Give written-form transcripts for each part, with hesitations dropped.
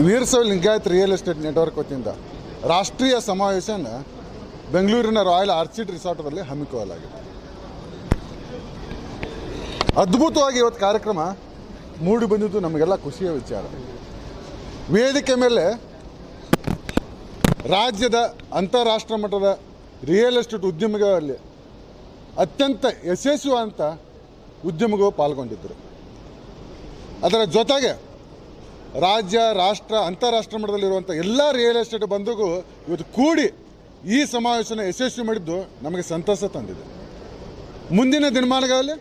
Veerashaiva Lingayat real estate network ವತಿಯಿಂದ ರಾಷ್ಟ್ರೀಯ ಸಮಾವೇಶನ ಬೆಂಗಳೂರಿನ ರಾಯಲ್ ಆರ್ಚಿಡ್ ರಿಸಾರ್ಟ್ನಲ್ಲಿ ಹಮ್ಮಿಕೊಳ್ಳಲಾಗಿದೆ. ಅದ್ಭುತವಾಗಿ ಇವತ್ತು ಕಾರ್ಯಕ್ರಮ ಮೂಡಿ ಬಂದಿದ್ದು ನಮಗೆಲ್ಲ ಖುಷಿಯ ವಿಚಾರ. ವೇದಿಕೆ ಮೇಲೆ ರಾಜ್ಯದ ಅಂತಾರಾಷ್ಟ್ರ ಮಟ್ಟದ ರಿಯಲ್ ಎಸ್ಟೇಟ್ ಉದ್ಯಮಿಗಳಲ್ಲಿ ಅತ್ಯಂತ ಯಶಸ್ವಿಯಾದಂಥ ಉದ್ಯಮಿಗಳು ಪಾಲ್ಗೊಂಡಿದ್ದರು. ಅದರ ಜೊತೆಗೆ ರಾಜ್ಯ, ರಾಷ್ಟ್ರ, ಅಂತಾರಾಷ್ಟ್ರ ಮಟ್ಟದಲ್ಲಿರುವಂಥ ಎಲ್ಲ ರಿಯಲ್ ಎಸ್ಟೇಟ್ ಬಂಧುಗೂ ಇವತ್ತು ಕೂಡಿ ಈ ಸಮಾವೇಶನ ಯಶಸ್ವಿ ಮಾಡಿದ್ದು ನಮಗೆ ಸಂತಸ ತಂದಿದೆ. ಮುಂದಿನ ದಿನಮಾನಗಳಲ್ಲಿ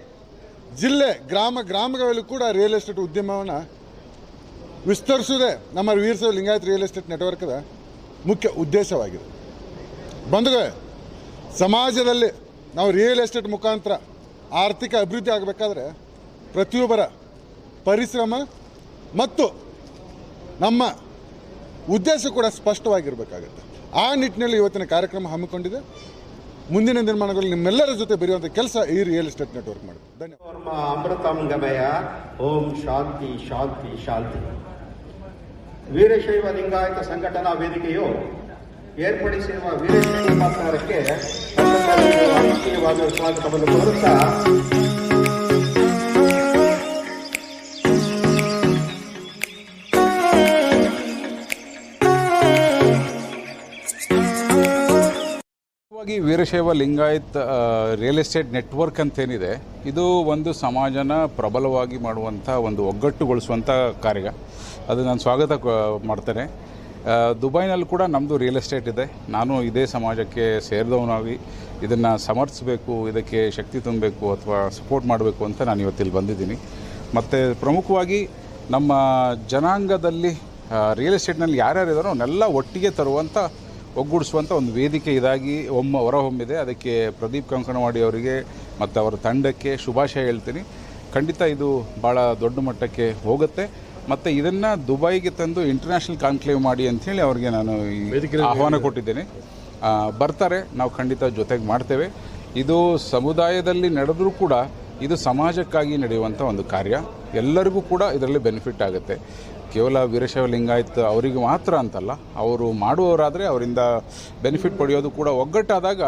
ಜಿಲ್ಲೆ, ಗ್ರಾಮಗಳಲ್ಲಿ ಕೂಡ ರಿಯಲ್ ಎಸ್ಟೇಟ್ ಉದ್ಯಮವನ್ನು ವಿಸ್ತರಿಸುವುದೇ ನಮ್ಮ ವೀರಶೈವ ಲಿಂಗಾಯತ್ ರಿಯಲ್ ಎಸ್ಟೇಟ್ ನೆಟ್ವರ್ಕ್ದ ಮುಖ್ಯ ಉದ್ದೇಶವಾಗಿದೆ. ಬಂಧುಗಳೇ, ಸಮಾಜದಲ್ಲಿ ನಾವು ರಿಯಲ್ ಎಸ್ಟೇಟ್ ಮುಖಾಂತರ ಆರ್ಥಿಕ ಅಭಿವೃದ್ಧಿ ಆಗಬೇಕಾದ್ರೆ ಪ್ರತಿಯೊಬ್ಬರ ಪರಿಶ್ರಮ ಮತ್ತು ನಮ್ಮ ಉದ್ದೇಶ ಕೂಡ ಸ್ಪಷ್ಟವಾಗಿರಬೇಕಾಗುತ್ತೆ. ಆ ನಿಟ್ಟಿನಲ್ಲಿ ಇವತ್ತಿನ ಕಾರ್ಯಕ್ರಮ ಹಮ್ಮಿಕೊಂಡಿದೆ. ಮುಂದಿನ ನಿರ್ಮಾಣಗಳಲ್ಲಿ ನಿಮ್ಮೆಲ್ಲರ ಜೊತೆ ಬೆರೆಯುವಂಥ ಕೆಲಸ ಈ ರಿಯಲ್ ಎಸ್ಟೇಟ್ ನೆಟ್ವರ್ಕ್ ಮಾಡುತ್ತೆ. ಧನ್ಯವಾದ. ಅಮೃತಂಗಮಯ ಓಂ ಶಾಂತಿ ಶಾಂತಿ ಶಾಂತಿ. ವೀರಶೈವ ಲಿಂಗಾಯತ ಸಂಘಟನಾ ವೇದಿಕೆಯು ಏರ್ಪಡಿಸಿರುವ ವೀರಶೈವ ಮಾತನಾಡಕ್ಕೆ ಸ್ವಾಗತವನ್ನು ಕೋರುತ್ತಾ Veerashaiva Lingayat real estate network ಅಂತೇನಿದೆ, ಇದು ಒಂದು ಸಮಾಜನ ಪ್ರಬಲವಾಗಿ ಮಾಡುವಂಥ, ಒಂದು ಒಗ್ಗಟ್ಟುಗೊಳಿಸುವಂಥ ಕಾರ್ಯ. ಅದು ನಾನು ಸ್ವಾಗತ ಮಾಡ್ತೇನೆ. ದುಬೈನಲ್ಲಿ ಕೂಡ ನಮ್ಮದು ರಿಯಲ್ ಎಸ್ಟೇಟ್ ಇದೆ. ನಾನು ಇದೇ ಸಮಾಜಕ್ಕೆ ಸೇರಿದವನಾಗಿ ಇದನ್ನು ಸಮರ್ಥಿಸಬೇಕು, ಇದಕ್ಕೆ ಶಕ್ತಿ ತುಂಬಬೇಕು ಅಥವಾ ಸಪೋರ್ಟ್ ಮಾಡಬೇಕು ಅಂತ ನಾನು ಇವತ್ತಿಲ್ಲಿ ಬಂದಿದ್ದೀನಿ. ಮತ್ತು ಪ್ರಮುಖವಾಗಿ ನಮ್ಮ ಜನಾಂಗದಲ್ಲಿ ರಿಯಲ್ ಎಸ್ಟೇಟ್ನಲ್ಲಿ ಯಾರ್ಯಾರಿದ್ದಾರೋ ಅವನ್ನೆಲ್ಲ ಒಟ್ಟಿಗೆ ತರುವಂಥ, ಒಗ್ಗೂಡಿಸುವಂಥ ಒಂದು ವೇದಿಕೆ ಇದಾಗಿ ಹೊರಹೊಮ್ಮಿದೆ. ಅದಕ್ಕೆ ಪ್ರದೀಪ್ ಕಂಕಣವಾಡಿ ಅವರಿಗೆ ಮತ್ತು ಅವರ ತಂಡಕ್ಕೆ ಶುಭಾಶಯ ಹೇಳ್ತೀನಿ. ಖಂಡಿತ ಇದು ಭಾಳ ದೊಡ್ಡ ಮಟ್ಟಕ್ಕೆ ಹೋಗುತ್ತೆ. ಮತ್ತು ಇದನ್ನು ದುಬೈಗೆ ತಂದು ಇಂಟರ್ನ್ಯಾಷನಲ್ ಕಾನ್ಕ್ಲೇವ್ ಮಾಡಿ ಅಂಥೇಳಿ ಅವ್ರಿಗೆ ನಾನು ಆಹ್ವಾನ ಕೊಟ್ಟಿದ್ದೇನೆ. ಬರ್ತಾರೆ, ನಾವು ಖಂಡಿತ ಜೊತೆಗೆ ಮಾಡ್ತೇವೆ. ಇದು ಸಮುದಾಯದಲ್ಲಿ ನಡೆದರೂ ಕೂಡ ಇದು ಸಮಾಜಕ್ಕಾಗಿ ನಡೆಯುವಂಥ ಒಂದು ಕಾರ್ಯ. ಎಲ್ಲರಿಗೂ ಕೂಡ ಇದರಲ್ಲಿ ಬೆನಿಫಿಟ್ ಆಗುತ್ತೆ. ಕೇವಲ ವೀರಶೈವ ಲಿಂಗಾಯತ್ ಅವರಿಗೆ ಮಾತ್ರ ಅಂತಲ್ಲ, ಅವರು ಮಾಡುವವರಾದರೆ ಅವರಿಂದ ಬೆನಿಫಿಟ್ ಪಡೆಯೋದು ಕೂಡ ಒಗ್ಗಟ್ಟಾದಾಗ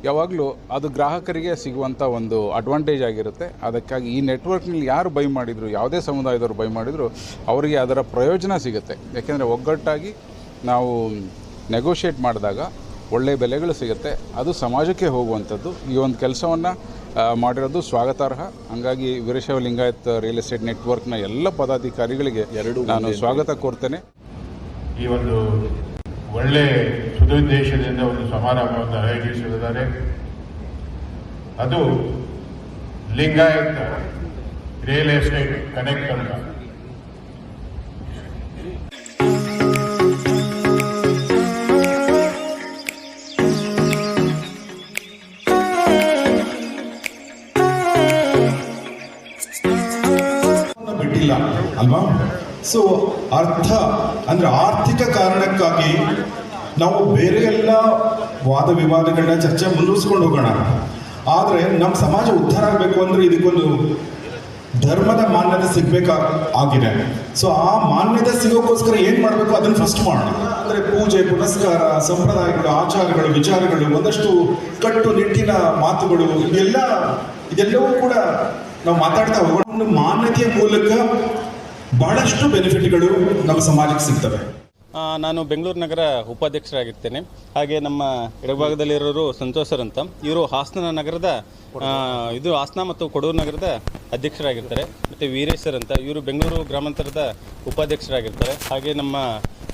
ಯಾವಾಗಲೂ ಅದು ಗ್ರಾಹಕರಿಗೆ ಸಿಗುವಂಥ ಒಂದು ಅಡ್ವಾಂಟೇಜ್ ಆಗಿರುತ್ತೆ. ಅದಕ್ಕಾಗಿ ಈ ನೆಟ್ವರ್ಕ್ನಲ್ಲಿ ಯಾರು ಬೈ ಮಾಡಿದರು, ಯಾವುದೇ ಸಮುದಾಯದವರು ಬೈ ಮಾಡಿದರೂ ಅವರಿಗೆ ಅದರ ಪ್ರಯೋಜನ ಸಿಗುತ್ತೆ. ಯಾಕೆಂದರೆ ಒಗ್ಗಟ್ಟಾಗಿ ನಾವು ನೆಗೋಷಿಯೇಟ್ ಮಾಡಿದಾಗ ಒಳ್ಳೆಯ ಬೆಲೆಗಳು ಸಿಗುತ್ತೆ. ಅದು ಸಮಾಜಕ್ಕೆ ಹೋಗುವಂಥದ್ದು. ಈ ಒಂದು ಕೆಲಸವನ್ನು ಮಾಡಿರೋದು ಸ್ವಾಗತಾರ್ಹ. ಹಾಗಾಗಿ ವೀರಶೈವ ಲಿಂಗಾಯತ್ ರಿಯಲ್ ಎಸ್ಟೇಟ್ ನೆಟ್ವರ್ಕ್ನ ಎಲ್ಲ ಪದಾಧಿಕಾರಿಗಳಿಗೆ ನಾನು ಸ್ವಾಗತ ಕೋರ್ತೇನೆ. ಈ ಒಂದು ಒಳ್ಳೆ ಸದುದ್ದೇಶದಿಂದ ಒಂದು ಸಮಾರಂಭವನ್ನು ಆಯೋಜಿಸಿದ್ದಾರೆ. ಅದು ಲಿಂಗಾಯತ್ ರಿಯಲ್ ಎಸ್ಟೇಟ್ ಕನೆಕ್ಟ್ ಅಂತ. ಬಿಟ್ಟಿಲ್ಲ ಅಲ್ವಾ? ಸೊ ಅರ್ಥ ಅಂದ್ರೆ ಆರ್ಥಿಕ ಕಾರಣಕ್ಕಾಗಿ ನಾವು ಬೇರೆ ಎಲ್ಲ ವಾದ ವಿವಾದಗಳನ್ನ ಚರ್ಚೆ ಮುಂದುವರಿಸ್ಕೊಂಡು ಹೋಗೋಣ. ಆದರೆ ನಮ್ಮ ಸಮಾಜ ಉದ್ಧಾರ ಆಗಬೇಕು ಅಂದ್ರೆ ಇದಕ್ಕೊಂದು ಧರ್ಮದ ಮಾನ್ಯತೆ ಸಿಗ್ಬೇಕಾಗಿದೆ. ಸೊ ಆ ಮಾನ್ಯತೆ ಸಿಗೋಕ್ಕೋಸ್ಕರ ಏನ್ ಮಾಡಬೇಕು ಅದನ್ನ ಫಸ್ಟ್ ಮಾಡೋಣ. ಅಂದ್ರೆ ಪೂಜೆ, ಪುನಸ್ಕಾರ, ಸಂಪ್ರದಾಯಗಳು, ಆಚಾರಗಳು, ವಿಚಾರಗಳು, ಒಂದಷ್ಟು ಕಟ್ಟುನಿಟ್ಟಿನ ಮಾತುಗಳು, ಇದೆಲ್ಲವೂ ಕೂಡ ನಾವು ಮಾತಾಡ್ತಾ ಹೋಗೋಣ. ಮಾನ್ಯತೆಯ ಮೂಲಕ ಬಹಳಷ್ಟು ಬೆನಿಫಿಟ್ಗಳು ನಮ್ಮ ಸಮಾಜಕ್ಕೆ ಸಿಗ್ತವೆ. ನಾನು ಬೆಂಗಳೂರು ನಗರ ಉಪಾಧ್ಯಕ್ಷರಾಗಿರ್ತೇನೆ. ಹಾಗೆ ನಮ್ಮ ಎಡಭಾಗದಲ್ಲಿರೋರು ಸಂತೋಷ್ ಸರ್ ಅಂತ, ಇವರು ಹಾಸನ ನಗರದ ಹಾಸನ ಮತ್ತು ಕೊಡೂರು ನಗರದ ಅಧ್ಯಕ್ಷರಾಗಿರ್ತಾರೆ. ಮತ್ತು ವೀರೇಶ್ ಸರ್ ಅಂತ, ಇವರು ಬೆಂಗಳೂರು ಗ್ರಾಮಾಂತರದ ಉಪಾಧ್ಯಕ್ಷರಾಗಿರ್ತಾರೆ. ಹಾಗೆ ನಮ್ಮ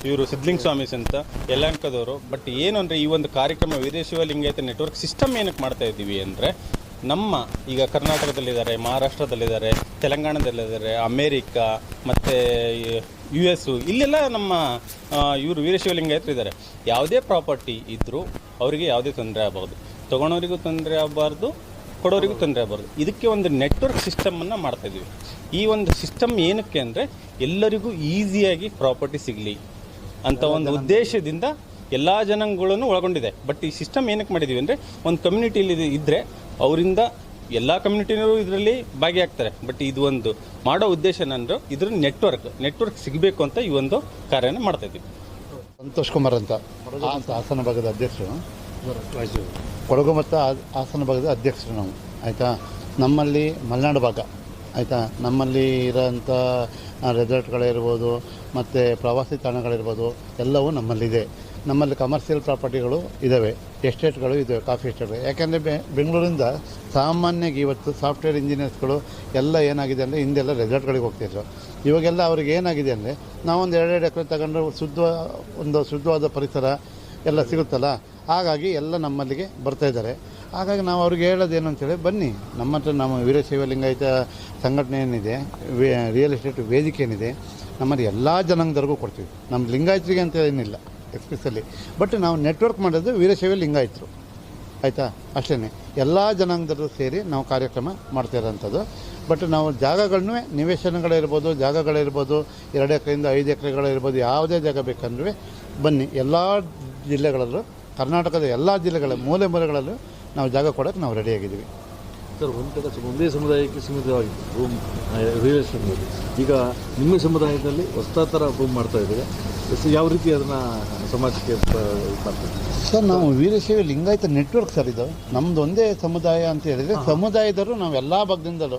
ಇವರು ಸಿದ್ಲಿಂಗ್ ಸ್ವಾಮೀಸ್ ಅಂತ ಯಲಹಂಕದವರು. ಬಟ್ ಏನು ಅಂದರೆ ಈ ಒಂದು ಕಾರ್ಯಕ್ರಮ ವೀರಶೈವ ಲಿಂಗಾಯತ ನೆಟ್ವರ್ಕ್ ಸಿಸ್ಟಮ್ ಏನಕ್ಕೆ ಮಾಡ್ತಾ ಇದ್ದೀವಿ ಅಂದರೆ, ನಮ್ಮ ಈಗ ಕರ್ನಾಟಕದಲ್ಲಿದ್ದಾರೆ, ಮಹಾರಾಷ್ಟ್ರದಲ್ಲಿದ್ದಾರೆ, ತೆಲಂಗಾಣದಲ್ಲಿದ್ದಾರೆ, ಅಮೇರಿಕಾ ಮತ್ತು US, ಇಲ್ಲೆಲ್ಲ ನಮ್ಮ ಇವರು ವೀರಶೈವ ಲಿಂಗಾಯತರು ಇದ್ದಾರೆ. ಯಾವುದೇ ಪ್ರಾಪರ್ಟಿ ಇದ್ದರೂ ಅವರಿಗೆ ಯಾವುದೇ ತೊಂದರೆ ಆಗಬಾರ್ದು, ತೊಗೊಳೋರಿಗೂ ತೊಂದರೆ ಆಗಬಾರ್ದು, ಕೊಡೋರಿಗೂ ತೊಂದರೆ ಆಗಬಾರ್ದು. ಇದಕ್ಕೆ ಒಂದು ನೆಟ್ವರ್ಕ್ ಸಿಸ್ಟಮನ್ನು ಮಾಡ್ತಾಯಿದ್ದೀವಿ. ಈ ಒಂದು ಸಿಸ್ಟಮ್ ಏನಕ್ಕೆ ಅಂದರೆ ಎಲ್ಲರಿಗೂ ಈಸಿಯಾಗಿ ಪ್ರಾಪರ್ಟಿ ಸಿಗಲಿ ಅಂತ ಒಂದು ಉದ್ದೇಶದಿಂದ ಎಲ್ಲ ಜನಾಂಗಗಳನ್ನು ಒಳಗೊಂಡಿದೆ. ಬಟ್ ಈ ಸಿಸ್ಟಮ್ ಏನಕ್ಕೆ ಮಾಡಿದ್ದೀವಿ ಅಂದರೆ, ಒಂದು ಕಮ್ಯುನಿಟಿಯಲ್ಲಿ ಇದ್ದರೆ ಅವರಿಂದ ಎಲ್ಲ ಕಮ್ಯುನಿಟಿನವರು ಇದರಲ್ಲಿ ಭಾಗಿಯಾಗ್ತಾರೆ. ಬಟ್ ಇದು ಒಂದು ಮಾಡೋ ಉದ್ದೇಶ ಏನಂದ್ರೆ ಇದ್ರ ನೆಟ್ವರ್ಕ್ ಸಿಗಬೇಕು ಅಂತ ಈ ಒಂದು ಕಾರ್ಯನ ಮಾಡ್ತಾ ಇದ್ದೀವಿ. ಸಂತೋಷ್ ಕುಮಾರ್ ಅಂತ ಹಾಸನ ಭಾಗದ ಅಧ್ಯಕ್ಷರು, ಕೊಡಗು ಮತ್ತು ಹಾಸನ ಭಾಗದ ಅಧ್ಯಕ್ಷರು ನಾವು. ಆಯಿತಾ, ನಮ್ಮಲ್ಲಿ ಮಲೆನಾಡು ಭಾಗ ಆಯಿತಾ, ನಮ್ಮಲ್ಲಿ ಇರೋಂಥ ರೆಸಾರ್ಟ್ಗಳಿರ್ಬೋದು ಮತ್ತು ಪ್ರವಾಸಿ ತಾಣಗಳಿರ್ಬೋದು ಎಲ್ಲವೂ ನಮ್ಮಲ್ಲಿದೆ. ನಮ್ಮಲ್ಲಿ ಕಮರ್ಷಿಯಲ್ ಪ್ರಾಪರ್ಟಿಗಳು ಇದ್ದಾವೆ, ಎಸ್ಟೇಟ್ಗಳು ಇದ್ದಾವೆ, ಕಾಫಿ ಎಸ್ಟೇಟ್ಗಳು. ಯಾಕೆಂದರೆ ಬೆಂಗಳೂರಿಂದ ಸಾಮಾನ್ಯವಾಗಿ ಇವತ್ತು ಸಾಫ್ಟ್ವೇರ್ ಇಂಜಿನಿಯರ್ಸ್ಗಳು ಎಲ್ಲ ಏನಾಗಿದೆ ಅಂದರೆ ಹಿಂದೆಲ್ಲ ರೆಸಾರ್ಟ್ಗಳಿಗೆ ಹೋಗ್ತಿದ್ರು. ಇವಾಗೆಲ್ಲ ಅವ್ರಿಗೆ ಏನಾಗಿದೆ ಅಂದರೆ ನಾವೊಂದು 2 ಎಕರೆ ತಗೊಂಡ್ರೆ ಶುದ್ಧವಾದ ಪರಿಸರ ಎಲ್ಲ ಸಿಗುತ್ತಲ್ಲ, ಹಾಗಾಗಿ ಎಲ್ಲ ನಮ್ಮಲ್ಲಿಗೆ ಬರ್ತಾಯಿದ್ದಾರೆ. ಹಾಗಾಗಿ ನಾವು ಅವ್ರಿಗೆ ಹೇಳೋದೇನು ಅಂತೇಳಿ, ಬನ್ನಿ ನಮ್ಮ ಹತ್ರ ನಮ್ಮ ವೀರಶೈವ ಲಿಂಗಾಯತ ಸಂಘಟನೆ ಏನಿದೆ, ರಿಯಲ್ ಎಸ್ಟೇಟ್ ವೇದಿಕೆ ಏನಿದೆ, ನಮ್ಮಲ್ಲಿ ಎಲ್ಲ ಜನಾಂಗದವ್ರಿಗೂ ಕೊಡ್ತೀವಿ. ನಮ್ಮ ಲಿಂಗಾಯತರಿಗೆ ಅಂತ ಏನಿಲ್ಲ ಎಸ್ಪೆಷಲಿ, ಬಟ್ ನಾವು ನೆಟ್ವರ್ಕ್ ಮಾಡೋದು ವೀರಶೈವ ಲಿಂಗಾಯತರು. ಆಯಿತಾ, ಅಷ್ಟೇ ಎಲ್ಲ ಜನಾಂಗದವರು ಸೇರಿ ನಾವು ಕಾರ್ಯಕ್ರಮ ಮಾಡ್ತಾ ಇರೋಂಥದ್ದು. ಬಟ್ ನಾವು ಜಾಗಗಳನ್ನೂ ನಿವೇಶನಗಳಿರ್ಬೋದು, ಜಾಗಗಳಿರ್ಬೋದು, 2 ಎಕರೆಯಿಂದ 5 ಎಕರೆಗಳಿರ್ಬೋದು, ಯಾವುದೇ ಜಾಗ ಬೇಕಂದ್ರೆ ಬನ್ನಿ. ಎಲ್ಲ ಜಿಲ್ಲೆಗಳಲ್ಲೂ, ಕರ್ನಾಟಕದ ಎಲ್ಲ ಜಿಲ್ಲೆಗಳ ಮೂಲೆಗಳಲ್ಲೂ ನಾವು ಜಾಗ ಕೊಡೋಕ್ಕೆ ನಾವು ರೆಡಿಯಾಗಿದ್ದೀವಿ. ಸರ್, ಒಂದೇ ಸಮುದಾಯಕ್ಕೆ ಸೀಮಿತವಾಗಿತ್ತು ರಿಯಲ್ ಎಸ್ಟೇಟ್. ಈಗ ನಿಮ್ಮ ಸಮುದಾಯದಲ್ಲಿ ಹೊಸ ಥರ ಭೂಮಿ ಮಾಡ್ತಾ ಇದ್ದೀವಿ. ಯಾವ ರೀತಿ ಅದನ್ನು ಸಮಾಜಕ್ಕೆ ಮಾಡ್ತಾರೆ ಸರ್? ನಾವು ವೀರಶೈವ ಲಿಂಗಾಯತ ನೆಟ್ವರ್ಕ್ ಸರ್. ಇದು ನಮ್ಮದು ಒಂದೇ ಸಮುದಾಯ ಅಂತ ಹೇಳಿದರೆ, ಸಮುದಾಯದವರು ನಾವು ಎಲ್ಲ ಭಾಗದಿಂದಲೂ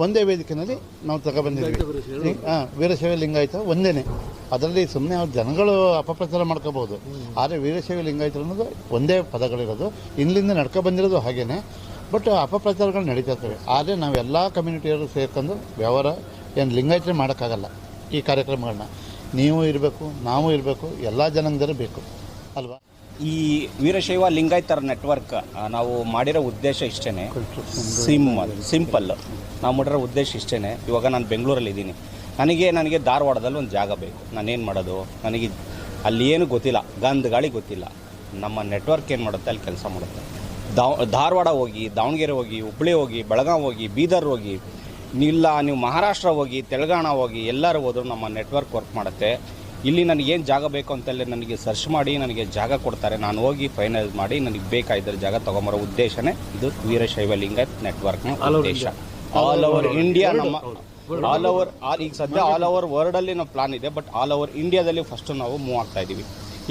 ಒಂದೇ ವೇದಿಕೆಯಲ್ಲಿ ನಾವು ತಗೊಬಂದಿದ್ದೀವಿ. ವೀರಶೈವ ಲಿಂಗಾಯತ ಒಂದೇ. ಅದರಲ್ಲಿ ಸುಮ್ಮನೆ ಅವ್ರು ಜನಗಳು ಅಪಪ್ರಚಾರ ಮಾಡ್ಕೋಬೋದು, ಆದರೆ ವೀರಶೈವ ಲಿಂಗಾಯತರು ಅನ್ನೋದು ಒಂದೇ ಪದಗಳಿರೋದು, ಇಲ್ಲಿಂದ ನಡ್ಕೊಬಂದಿರೋದು ಹಾಗೇ. ಬಟ್ ಅಪಪ್ರಚಾರಗಳು ನಡೀತಾ ಇರ್ತವೆ. ಆದರೆ ನಾವೆಲ್ಲ ಕಮ್ಯುನಿಟಿಯವರು ಸೇರ್ಕೊಂಡು ವ್ಯವಹಾರ ಏನು ಲಿಂಗಾಯತರೇ ಮಾಡೋಕ್ಕಾಗಲ್ಲ. ಈ ಕಾರ್ಯಕ್ರಮಗಳನ್ನ ನೀವು ಇರಬೇಕು, ನಾವು ಇರಬೇಕು, ಎಲ್ಲ ಜನಾಂಗದವರು ಬೇಕು ಅಲ್ವಾ. ಈ ವೀರಶೈವ ಲಿಂಗಾಯತರ ನೆಟ್ವರ್ಕ್ ನಾವು ಮಾಡಿರೋ ಉದ್ದೇಶ ಇಷ್ಟೇ, ಸಿಂಪಲ್. ನಾವು ಮಾಡಿರೋ ಉದ್ದೇಶ ಇಷ್ಟೇ. ಇವಾಗ ನಾನು ಬೆಂಗಳೂರಲ್ಲಿದ್ದೀನಿ, ನನಗೆ ಧಾರವಾಡದಲ್ಲಿ ಒಂದು ಜಾಗ ಬೇಕು. ನಾನೇನು ಮಾಡೋದು? ನನಗೆ ಅಲ್ಲಿ ಏನು ಗೊತ್ತಿಲ್ಲ, ಗಾಳಿ ಗೊತ್ತಿಲ್ಲ. ನಮ್ಮ ನೆಟ್ವರ್ಕ್ ಏನು ಮಾಡುತ್ತೆ, ಅಲ್ಲಿ ಕೆಲಸ ಮಾಡುತ್ತೆ. ಧಾರವಾಡ ಹೋಗಿ, ದಾವಣಗೆರೆ ಹೋಗಿ, ಹುಬ್ಬಳ್ಳಿ ಹೋಗಿ, ಬೆಳಗಾವಿ ಹೋಗಿ, ಬೀದರ್ ಹೋಗಿ, ಇಲ್ಲ ನೀವು ಮಹಾರಾಷ್ಟ್ರ ಹೋಗಿ, ತೆಲಂಗಾಣ ಹೋಗಿ, ಎಲ್ಲರೂ ಹೋದರೂ ನಮ್ಮ ನೆಟ್ವರ್ಕ್ ವರ್ಕ್ ಮಾಡುತ್ತೆ. ಇಲ್ಲಿ ನನಗೇನು ಜಾಗ ಬೇಕು ಅಂತೇಳಿ ನನಗೆ ಸರ್ಚ್ ಮಾಡಿ ನನಗೆ ಜಾಗ ಕೊಡ್ತಾರೆ. ನಾನು ಹೋಗಿ ಫೈನಲ್ ಮಾಡಿ ನನಗೆ ಬೇಕಾಗಿದ್ದರೆ ಜಾಗ ತೊಗೊಂಬರೋ ಉದ್ದೇಶನೇ ಇದು ವೀರಶೈವ ಲಿಂಗಾಯತ್ ನೆಟ್ವರ್ಕ್ನ ಉದ್ದೇಶ. ಆಲ್ ಓವರ್ ಇಂಡಿಯಾ, ನಮ್ಮ ಈಗ ಸದ್ಯ ಆಲ್ ಓವರ್ ವರ್ಲ್ಡಲ್ಲಿ ನಮ್ಮ ಪ್ಲಾನ್ ಇದೆ. ಬಟ್ ಆಲ್ ಓವರ್ ಇಂಡಿಯಾದಲ್ಲಿ ಫಸ್ಟು ನಾವು ಮೂವ್ ಆಗ್ತಾ ಇದ್ದೀವಿ.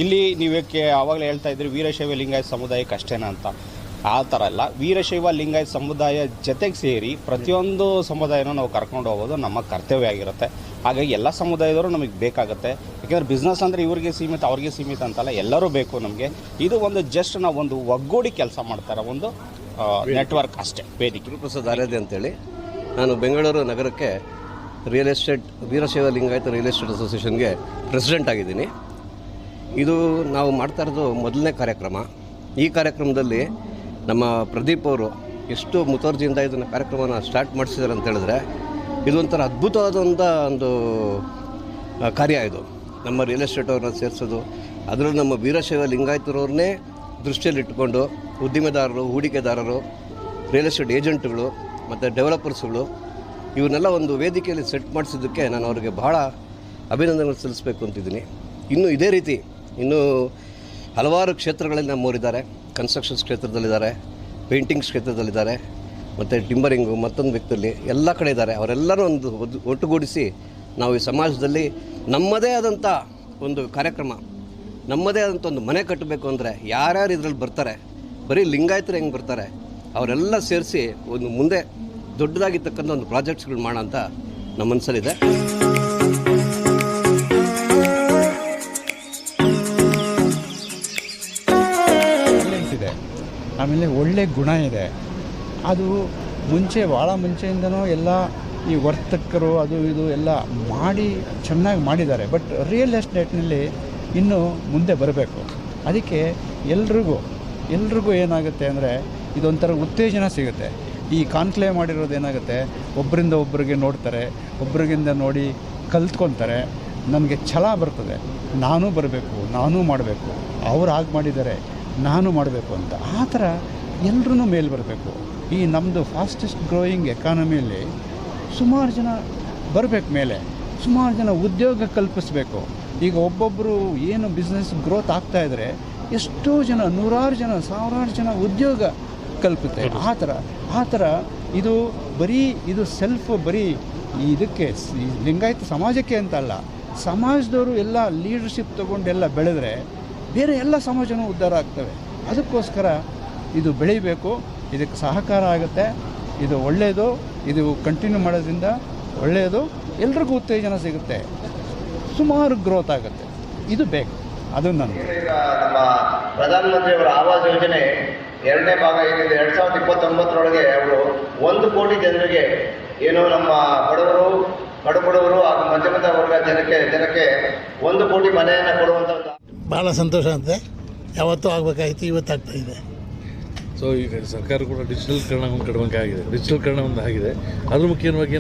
ಇಲ್ಲಿ ನೀವಕ್ಕೆ ಆವಾಗಲೇ ಹೇಳ್ತಾ ಇದ್ರಿ ವೀರಶೈವ ಲಿಂಗಾಯತ್ ಸಮುದಾಯಕ್ಕೆ ಅಷ್ಟೇನಾ ಅಂತ. ಆ ಥರ ಅಲ್ಲ, ವೀರಶೈವ ಲಿಂಗಾಯತ್ ಸಮುದಾಯ ಜೊತೆಗೆ ಸೇರಿ ಪ್ರತಿಯೊಂದು ಸಮುದಾಯನೂ ನಾವು ಕರ್ಕೊಂಡು ಹೋಗೋದು ನಮ್ಮ ಕರ್ತವ್ಯ ಆಗಿರುತ್ತೆ. ಹಾಗಾಗಿ ಎಲ್ಲ ಸಮುದಾಯದವರು ನಮಗೆ ಬೇಕಾಗುತ್ತೆ. ಯಾಕೆಂದರೆ ಬಿಸ್ನೆಸ್ ಅಂದರೆ ಇವ್ರಿಗೆ ಸೀಮಿತ, ಅವ್ರಿಗೆ ಸೀಮಿತ ಅಂತಲ್ಲ, ಎಲ್ಲರೂ ಬೇಕು ನಮಗೆ. ಇದು ಒಂದು ಜಸ್ಟ್ ನಾವು ಒಂದು ಒಗ್ಗೂಡಿ ಕೆಲಸ ಮಾಡ್ತಾರೆ, ಒಂದು ನೆಟ್ವರ್ಕ್ ಅಷ್ಟೇ, ವೇದಿಕೆ. ಗುರುಪ್ರಸಾದ್ ಆರಾಧ್ಯ ಅಂತೇಳಿ, ನಾನು ಬೆಂಗಳೂರು ನಗರಕ್ಕೆ real estate Veerashaiva Lingayat real estate ಅಸೋಸಿಯೇಷನ್ಗೆ ಪ್ರೆಸಿಡೆಂಟ್ ಆಗಿದ್ದೀನಿ. ಇದು ನಾವು ಮಾಡ್ತಾ ಇರೋದು ಮೊದಲನೇ ಕಾರ್ಯಕ್ರಮ. ಈ ಕಾರ್ಯಕ್ರಮದಲ್ಲಿ ನಮ್ಮ ಪ್ರದೀಪ್ ಅವರು ಎಷ್ಟು ಮುತುವರ್ಜಿಯಿಂದ ಇದನ್ನು ಕಾರ್ಯಕ್ರಮನ ಸ್ಟಾರ್ಟ್ ಮಾಡಿಸಿದ್ದಾರೆ ಅಂತ ಹೇಳಿದ್ರೆ, ಇದೊಂಥರ ಅದ್ಭುತವಾದಂಥ ಒಂದು ಕಾರ್ಯ. ಇದು ನಮ್ಮ ರಿಯಲ್ ಎಸ್ಟೇಟ್ ಅವ್ರನ್ನ ಸೇರಿಸೋದು, ಅದರಲ್ಲೂ ನಮ್ಮ ವೀರಶೈವ ಲಿಂಗಾಯತರವ್ರನ್ನೇ ದೃಷ್ಟಿಯಲ್ಲಿಟ್ಟುಕೊಂಡು ಉದ್ದಿಮೆದಾರರು, ಹೂಡಿಕೆದಾರರು, ರಿಯಲ್ ಎಸ್ಟೇಟ್ ಏಜೆಂಟ್ಗಳು ಮತ್ತು ಡೆವಲಪರ್ಸ್ಗಳು ಇವನ್ನೆಲ್ಲ ಒಂದು ವೇದಿಕೆಯಲ್ಲಿ ಸೆಟ್ ಮಾಡಿಸಿದ್ದಕ್ಕೆ ನಾನು ಅವರಿಗೆ ಬಹಳ ಅಭಿನಂದನೆ ಸಲ್ಲಿಸಬೇಕು ಅಂತಿದ್ದೀನಿ. ಇನ್ನು ಇದೇ ರೀತಿ ಇನ್ನೂ ಹಲವಾರು ಕ್ಷೇತ್ರಗಳಲ್ಲಿ ನಮ್ಮವರಿದ್ದಾರೆ. ಕನ್ಸ್ಟ್ರಕ್ಷನ್ಸ್ ಕ್ಷೇತ್ರದಲ್ಲಿದ್ದಾರೆ, ಪೇಂಟಿಂಗ್ಸ್ ಕ್ಷೇತ್ರದಲ್ಲಿದ್ದಾರೆ, ಮತ್ತು ಟಿಂಬರಿಂಗು ಮತ್ತೊಂದು ವ್ಯಕ್ತಿಯಲ್ಲಿ ಎಲ್ಲ ಕಡೆ ಇದ್ದಾರೆ. ಅವರೆಲ್ಲರೂ ಒಂದು ಒಟ್ಟುಗೂಡಿಸಿ ನಾವು ಈ ಸಮಾಜದಲ್ಲಿ ನಮ್ಮದೇ ಆದಂಥ ಒಂದು ಕಾರ್ಯಕ್ರಮ, ನಮ್ಮದೇ ಆದಂಥ ಒಂದು ಮನೆ ಕಟ್ಟಬೇಕು ಅಂದರೆ ಯಾರ್ಯಾರು ಇದರಲ್ಲಿ ಬರ್ತಾರೆ, ಬರೀ ಲಿಂಗಾಯತರು ಹೆಂಗೆ ಬರ್ತಾರೆ, ಅವರೆಲ್ಲ ಸೇರಿಸಿ ಒಂದು ಮುಂದೆ ದೊಡ್ಡದಾಗಿರ್ತಕ್ಕಂಥ ಒಂದು ಪ್ರಾಜೆಕ್ಟ್ಸ್ಗಳು ಮಾಡೋಣ ಅಂತ ನಮ್ಮ ಮನಸ್ಸಲ್ಲಿದೆ. ಆಮೇಲೆ ಒಳ್ಳೆ ಗುಣ ಇದೆ. ಅದು ಭಾಳ ಮುಂಚೆಯಿಂದನೂ ಎಲ್ಲ ಈ ವರ್ತಕರು ಅದು ಇದು ಎಲ್ಲ ಮಾಡಿ ಚೆನ್ನಾಗಿ ಮಾಡಿದ್ದಾರೆ. ಬಟ್ ರಿಯಲ್ ಎಸ್ಟೇಟ್ನಲ್ಲಿ ಇನ್ನೂ ಮುಂದೆ ಬರಬೇಕು. ಅದಕ್ಕೆ ಎಲ್ರಿಗೂ ಏನಾಗುತ್ತೆ ಅಂದರೆ ಇದೊಂಥರ ಉತ್ತೇಜನ ಸಿಗುತ್ತೆ. ಈ ಕಾನ್ಕ್ಲೇವ್ ಮಾಡಿರೋದು ಏನಾಗುತ್ತೆ, ಒಬ್ಬರಿಂದ ಒಬ್ಬರಿಗೆ ನೋಡ್ತಾರೆ, ಒಬ್ರಿಗಿಂದ ನೋಡಿ ಕಲ್ತ್ಕೊತಾರೆ. ನನಗೆ ಛಲ ಬರ್ತದೆ, ನಾನೂ ಬರಬೇಕು, ನಾನೂ ಮಾಡಬೇಕು, ಅವ್ರು ಹಾಗೆ ಮಾಡಿದ್ದಾರೆ, ನಾನು ಮಾಡಬೇಕು ಅಂತ. ಆ ಥರ ಎಲ್ಲರೂ ಮೇಲೆ ಬರಬೇಕು. ಈ ನಮ್ಮದು ಫಾಸ್ಟೆಸ್ಟ್ ಗ್ರೋಯಿಂಗ್ ಎಕಾನಮಿಯಲ್ಲಿ ಸುಮಾರು ಜನ ಬರಬೇಕು ಮೇಲೆ, ಸುಮಾರು ಜನ ಉದ್ಯೋಗ ಕಲ್ಪಿಸಬೇಕು. ಈಗ ಒಬ್ಬೊಬ್ಬರು ಏನು ಬಿಸ್ನೆಸ್ ಗ್ರೋತ್ ಆಗ್ತಾಯಿದ್ರೆ ಎಷ್ಟೋ ಜನ, ನೂರಾರು ಜನ, ಸಾವಿರಾರು ಜನ ಉದ್ಯೋಗ ಕಲ್ಪುತ್ತೆ. ಆ ಥರ ಇದು ಬರೀ ಇದು ಸೆಲ್ಫ್ ಬರೀ ಇದಕ್ಕೆ ಲಿಂಗಾಯತ ಸಮಾಜಕ್ಕೆ ಅಂತ ಅಲ್ಲ, ಸಮಾಜದವರು ಎಲ್ಲ ಲೀಡರ್ಶಿಪ್ ತೊಗೊಂಡೆಲ್ಲ ಬೆಳೆದ್ರೆ ಬೇರೆ ಎಲ್ಲ ಸಮಾಜನೂ ಉದ್ಧಾರ ಆಗ್ತವೆ. ಅದಕ್ಕೋಸ್ಕರ ಇದು ಬೆಳೀಬೇಕು, ಇದಕ್ಕೆ ಸಹಕಾರ ಆಗುತ್ತೆ, ಇದು ಒಳ್ಳೆಯದು, ಇದು ಕಂಟಿನ್ಯೂ ಮಾಡೋದ್ರಿಂದ ಒಳ್ಳೆಯದು, ಎಲ್ರಿಗೂ ಉತ್ತೇಜನ ಸಿಗುತ್ತೆ, ಸುಮಾರು ಗ್ರೋತ್ ಆಗುತ್ತೆ. ಇದು ಬೇಕು. ಅದು ನನ್ನ ನಮ್ಮ ಪ್ರಧಾನಮಂತ್ರಿಯವರ ಆವಾಸ್ ಯೋಜನೆ 2ನೇ ಭಾಗ ಏನಿದೆ 2029 ಅವರು 1 ಕೋಟಿ ಜನರಿಗೆ ಏನು ನಮ್ಮ ಬಡಬಡವರು ಹಾಗೂ ಮಧ್ಯಮ ವರ್ಗ ಜನಕ್ಕೆ 1 ಕೋಟಿ ಮನೆಯನ್ನು ಕೊಡುವಂಥ ಭಾಳ ಸಂತೋಷ ಅಂತೆ. ಯಾವತ್ತೂ ಆಗಬೇಕಾಗಿತ್ತು, ಇವತ್ತು ಆಗ್ತಾ ಇದೆ. ಸೊ ಈಗ ಸರ್ಕಾರ ಕೂಡ ಡಿಜಿಟಲ್ಕರಣ ಕಡಿಮೆ ಆಗಿದೆ, ಡಿಜಿಟಲ್ಕರಣ ಒಂದು ಆಗಿದೆ. ಅದ್ರ ಮುಖ್ಯವಾಗಿ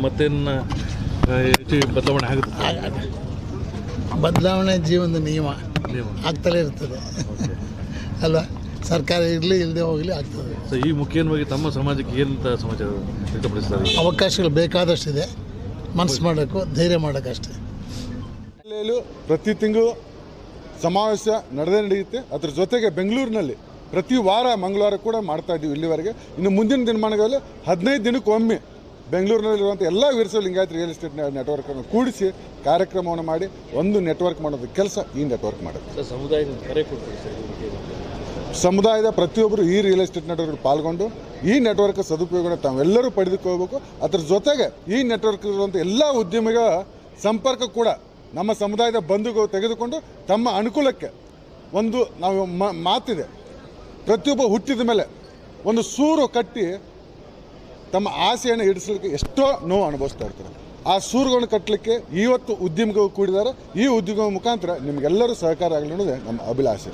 ಮತ್ತೇನು ಹೆಚ್ಚು ಬದಲಾವಣೆ ಆಗುತ್ತೆ? ಬದಲಾವಣೆ ಜೀವನದ ನಿಯಮ ಆಗ್ತಲೇ ಇರ್ತದೆ ಅಲ್ವಾ? ಸರ್ಕಾರ ಇರಲಿ ಇಲ್ಲದೆ ಹೋಗಲಿ ಆಗ್ತದೆ. ಸೊ ಈ ಮುಖ್ಯವಾಗಿ ತಮ್ಮ ಸಮಾಜಕ್ಕೆ ಏನಂತ ಸಮಾಚಾರ ವ್ಯಕ್ತಪಡಿಸ್ತಾರೆ? ಅವಕಾಶಗಳು ಬೇಕಾದಷ್ಟಿದೆ, ಮನಸ್ಸು ಮಾಡೋಕ್ಕೂ ಧೈರ್ಯ ಮಾಡೋಕ್ಕಷ್ಟೇ. ಜಿಲ್ಲೆಯಲ್ಲೂ ಪ್ರತಿ ತಿಂಗಳು ಸಮಾವೇಶ ನಡೆಯುತ್ತೆ. ಅದ್ರ ಜೊತೆಗೆ ಬೆಂಗಳೂರಿನಲ್ಲಿ ಪ್ರತಿ ವಾರ ಮಂಗಳವಾರ ಕೂಡ ಮಾಡ್ತಾ ಇದ್ದೀವಿ ಇಲ್ಲಿವರೆಗೆ. ಇನ್ನು ಮುಂದಿನ ದಿನಮಾನಗಳಲ್ಲಿ 15 ದಿನಕ್ಕೊಮ್ಮೆ ಬೆಂಗಳೂರಿನಲ್ಲಿರುವಂಥ ಎಲ್ಲ ವೀರಶೈವ ಲಿಂಗಾಯತ ರಿಯಲ್ ಎಸ್ಟೇಟ್ ನೆಟ್ವರ್ಕನ್ನು ಕೂಡಿಸಿ ಕಾರ್ಯಕ್ರಮವನ್ನು ಮಾಡಿ ಒಂದು ನೆಟ್ವರ್ಕ್ ಮಾಡೋದು ಕೆಲಸ ಈ ನೆಟ್ವರ್ಕ್ ಮಾಡೋದು. ಸಮುದಾಯದ ಪ್ರತಿಯೊಬ್ಬರು ಈ ರಿಯಲ್ ಎಸ್ಟೇಟ್ ನೆಟ್ವರ್ಕ್ ಪಾಲ್ಗೊಂಡು ಈ ನೆಟ್ವರ್ಕ್ ಸದುಪಯೋಗ ತಾವೆಲ್ಲರೂ ಪಡೆದುಕೋಬೇಕು. ಅದರ ಜೊತೆಗೆ ಈ ನೆಟ್ವರ್ಕ್ ಇರುವಂಥ ಎಲ್ಲ ಉದ್ಯಮಿಗಳ ಸಂಪರ್ಕ ಕೂಡ ನಮ್ಮ ಸಮುದಾಯದ ಬಂಧುಗಳು ತೆಗೆದುಕೊಂಡು ತಮ್ಮ ಅನುಕೂಲಕ್ಕೆ ಒಂದು ನಾವು ಮಾತಿದೆ, ಪ್ರತಿಯೊಬ್ಬ ಹುಟ್ಟಿದ ಮೇಲೆ ಒಂದು ಸೂರು ಕಟ್ಟಿ ತಮ್ಮ ಆಸೆಯನ್ನು ಈಡೇರಿಸಲಿಕ್ಕೆ ಎಷ್ಟೋ ನೋವು ಅನುಭವಿಸ್ತಾ ಇರ್ತಾರೆ. ಆ ಸೂರುಗಳನ್ನು ಕಟ್ಟಲಿಕ್ಕೆ ಇವತ್ತು ಉದ್ಯಮಿಗಳು ಕೂಡಿದ್ದಾರೆ. ಈ ಉದ್ಯಮ ಮುಖಾಂತರ ನಿಮಗೆಲ್ಲರೂ ಸಹಕಾರ ಆಗಲಿ ಅನ್ನೋದೇ ನಮ್ಮ ಅಭಿಲಾಷೆ.